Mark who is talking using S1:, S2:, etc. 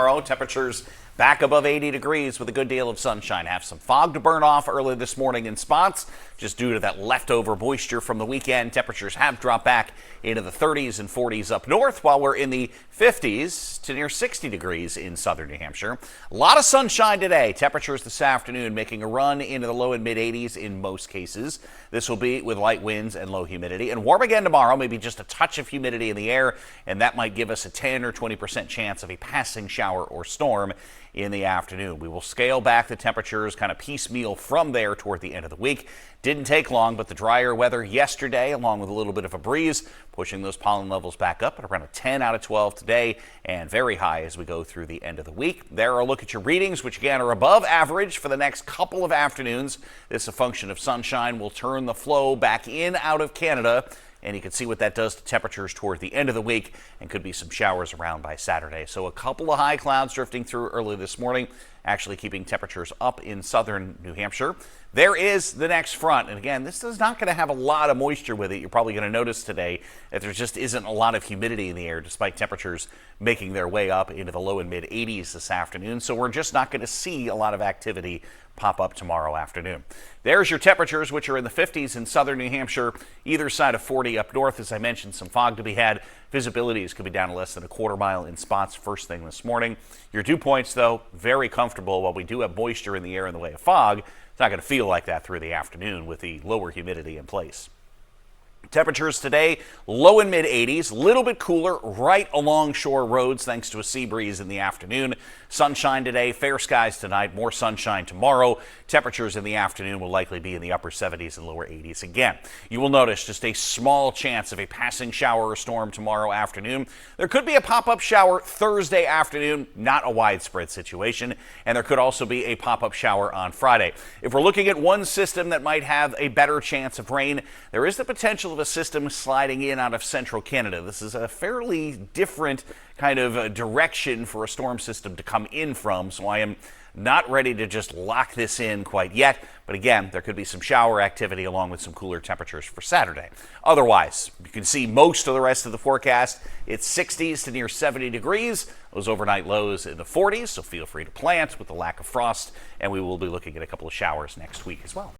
S1: Tomorrow, temperatures back above 80 degrees with a good deal of sunshine. Have some fog to burn off early this morning in spots just due to that leftover moisture from the weekend. Temperatures have dropped back into the 30s and 40s up north, while we're in the 50s to near 60 degrees in southern New Hampshire. A lot of sunshine today. Temperatures this afternoon making a run into the low and mid 80s in most cases. This will be with light winds and low humidity. And warm again tomorrow, maybe just a touch of humidity in the air, and that might give us a 10 or 20% chance of a passing shower or storm in the afternoon. We will scale back the temperatures kind of piecemeal from there toward the end of the week. Didn't take long, but the drier weather yesterday, along with a little bit of a breeze, pushing those pollen levels back up at around a 10 out of 12 today, and very high as we go through the end of the week. There are a look at your readings, which again are above average for the next couple of afternoons. This is a function of sunshine. Will turn the flow back in out of Canada, and you can see what that does to temperatures toward the end of the week, and could be some showers around by Saturday. So a couple of high clouds drifting through early this morning, actually keeping temperatures up in southern New Hampshire. There is the next front, and again, this is not going to have a lot of moisture with it. You're probably going to notice today that there just isn't a lot of humidity in the air, despite temperatures making their way up into the low and mid 80s this afternoon. So we're just not going to see a lot of activity pop up tomorrow afternoon. There's your temperatures, which are in the 50s in southern New Hampshire, either side of 40 up north. As I mentioned, some fog to be had. Visibilities could be down to less than a quarter mile in spots first thing this morning. Your dew points, though, very comfortable. While we do have moisture in the air in the way of fog, it's not going to feel like that through the afternoon with the lower humidity in place. Temperatures today, low and mid 80s, a little bit cooler right along shore roads thanks to a sea breeze in the afternoon. Sunshine today, fair skies tonight, more sunshine tomorrow. Temperatures in the afternoon will likely be in the upper 70s and lower 80s again. You will notice just a small chance of a passing shower or storm tomorrow afternoon. There could be a pop-up shower Thursday afternoon, not a widespread situation, and there could also be a pop-up shower on Friday. If we're looking at one system that might have a better chance of rain, there is the potential of a system sliding in out of central Canada. This is a fairly different kind of direction for a storm system to come in from, so I am not ready to just lock this in quite yet. But again, there could be some shower activity along with some cooler temperatures for Saturday. Otherwise, you can see most of the rest of the forecast. It's 60s to near 70 degrees. Those overnight lows in the 40s, so feel free to plant with the lack of frost, and we will be looking at a couple of showers next week as well.